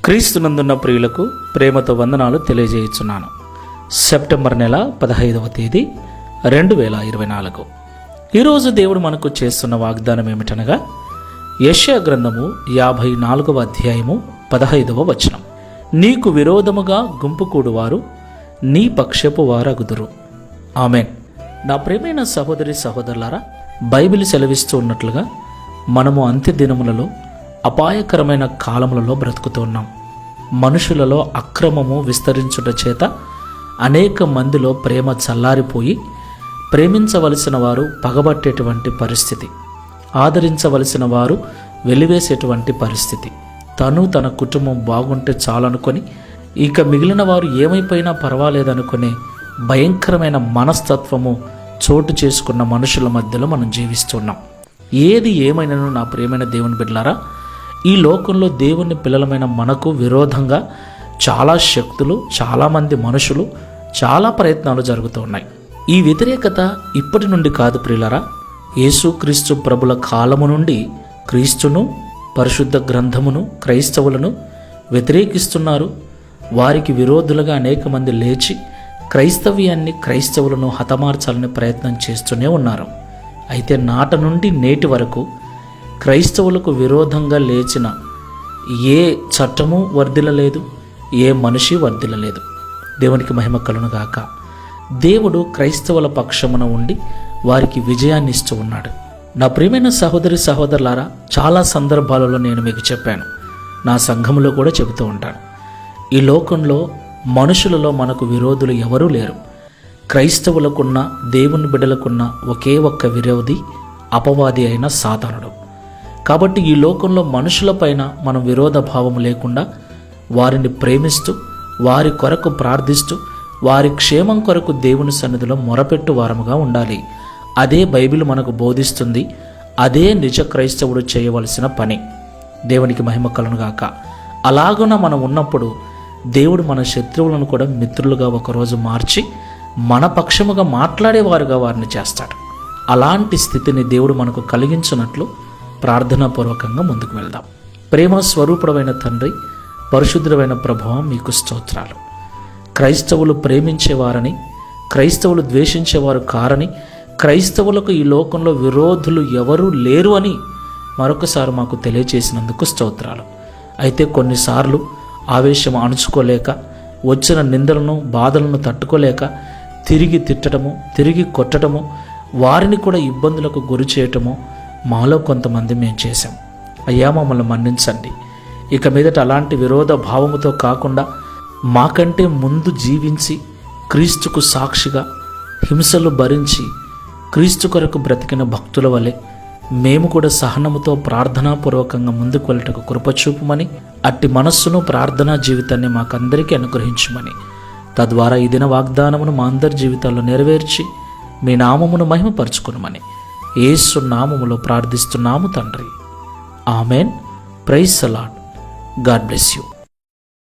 క్రీస్తునందున్న ప్రియులకు ప్రేమతో వందనాలు తెలియజేయుచున్నాను. సెప్టెంబర్ నెల 15వ తేదీ 2024. ఈరోజు దేవుడు మనకు చేస్తున్న వాగ్దానం ఏమిటనగా యెషయా గ్రంథము 54వ అధ్యాయము 15వ వచనం. నీకు విరోధముగా గుంపుకూడువారు నీ పక్షపు వారగుదురు. ఆమెన్. నా ప్రియమైన సహోదరి సహోదరులారా, బైబిల్ సెలవిస్తూ ఉన్నట్లుగా మనము అంత్య దినములలో అపాయకరమైన కాలములలో బ్రతుకుతున్నాం. మనుషులలో అక్రమము విస్తరించుట చేత అనేక మందిలో ప్రేమ చల్లారిపోయి ప్రేమించవలసిన వారు పగబట్టేటువంటి పరిస్థితి, ఆదరించవలసిన వారు వెలివేసేటువంటి పరిస్థితి, తన కుటుంబం బాగుంటే చాలనుకొని ఇక మిగిలిన వారు ఏమైపోయినా పర్వాలేదనుకునే భయంకరమైన మనస్తత్వము చోటు చేసుకున్న మనుషుల మధ్యలో మనం జీవిస్తున్నాం. ఏది ఏమైనాను నా ప్రియమైన దేవుని బిడ్డలారా, ఈ లోకంలో దేవుని పిల్లలమైన మనకు విరోధంగా చాలా శక్తులు, చాలామంది మనుషులు, చాలా ప్రయత్నాలు జరుగుతూ ఉన్నాయి. ఈ వ్యతిరేకత ఇప్పటి నుండి కాదు ప్రియులారా, యేసుక్రీస్తు ప్రభుల కాలము నుండి క్రీస్తును, పరిశుద్ధ గ్రంథమును, క్రైస్తవులను వ్యతిరేకిస్తున్నారు. వారికి విరోధులుగా అనేక మంది లేచి క్రైస్తవ్యాన్ని, క్రైస్తవులను హతమార్చాలని ప్రయత్నం చేస్తూనే ఉన్నారు. అయితే నాట నుండి నేటి వరకు క్రైస్తవులకు విరోధంగా లేచిన ఏ చట్టము వర్ధిల్లలేదు, ఏ మనిషి వర్ధిల్లలేదు. దేవునికి మహిమ కలుగునుగాక. దేవుడు క్రైస్తవుల పక్షమున ఉండి వారికి విజయాన్ని ఇస్తూ ఉన్నాడు. నా ప్రియమైన సహోదరి సహోదరులారా, చాలా సందర్భాలలో నేను మీకు చెప్పాను, నా సంఘంలో కూడా చెబుతూ ఉంటాను. ఈ లోకంలో మనుషులలో మనకు విరోధులు ఎవరూ లేరు. క్రైస్తవులకున్న, దేవుని బిడ్డలకున్న ఒకే ఒక్క విరోధి అపవాది అయిన సాతానుడు. కాబట్టి ఈ లోకంలో మనుషులపైన మనం విరోధ భావం లేకుండా వారిని ప్రేమిస్తూ, వారి కొరకు ప్రార్థిస్తూ, వారి క్షేమం కొరకు దేవుని సన్నిధిలో మొరపెట్టు వారముగా ఉండాలి. అదే బైబిల్ మనకు బోధిస్తుంది. అదే నిజ క్రైస్తవుడు చేయవలసిన పని. దేవునికి మహిమ కలుగునుగాక. అలాగున మనం ఉన్నప్పుడు దేవుడు మన శత్రువులను కూడా మిత్రులుగా ఒకరోజు మార్చి మన పక్షముగా మాట్లాడేవారుగా వారిని చేస్తాడు. అలాంటి స్థితిని దేవుడు మనకు కలిగించినట్లు ప్రార్థనాపూర్వకంగా ముందుకు వెళ్దాం. ప్రేమ స్వరూపుడమైన తండ్రి, పరిశుద్ధుడైన ప్రభువా, మీకు స్తోత్రాలు. క్రైస్తవులు ప్రేమించేవారని, క్రైస్తవులు ద్వేషించేవారు కారని, క్రైస్తవులకు ఈ లోకంలో విరోధులు ఎవరూ లేరు అని మరొకసారి మాకు తెలియచేసినందుకు స్తోత్రాలు. అయితే కొన్నిసార్లు ఆవేశం అణుచుకోలేక, వచ్చిన నిందలను, బాధలను తట్టుకోలేక తిరిగి తిట్టడము, తిరిగి కొట్టడము, వారిని కూడా ఇబ్బందులకు గురి చేయటము మాలో కొంతమంది మేము చేశాం. అయ్యా, మమ్మల్ని మన్నించండి. ఇక మీదట అలాంటి విరోధ భావముతో కాకుండా మాకంటే ముందు జీవించి క్రీస్తుకు సాక్షిగా హింసలు భరించి క్రీస్తు కొరకు బ్రతికిన భక్తుల వలె మేము కూడా సహనముతో ప్రార్థనాపూర్వకంగా ముందుకు వెళ్ళటకు కృపచూపమని, అట్టి మనస్సును, ప్రార్థనా జీవితాన్ని మాకందరికీ అనుగ్రహించమని, తద్వారా ఈ దిన వాగ్దానమును మా అందరి జీవితాల్లో నెరవేర్చి మీ నామమును మహిమపరచుకునమని యేసు నామములో ప్రార్థిస్తున్నాము తండ్రి. Amen. Praise the Lord. God bless you.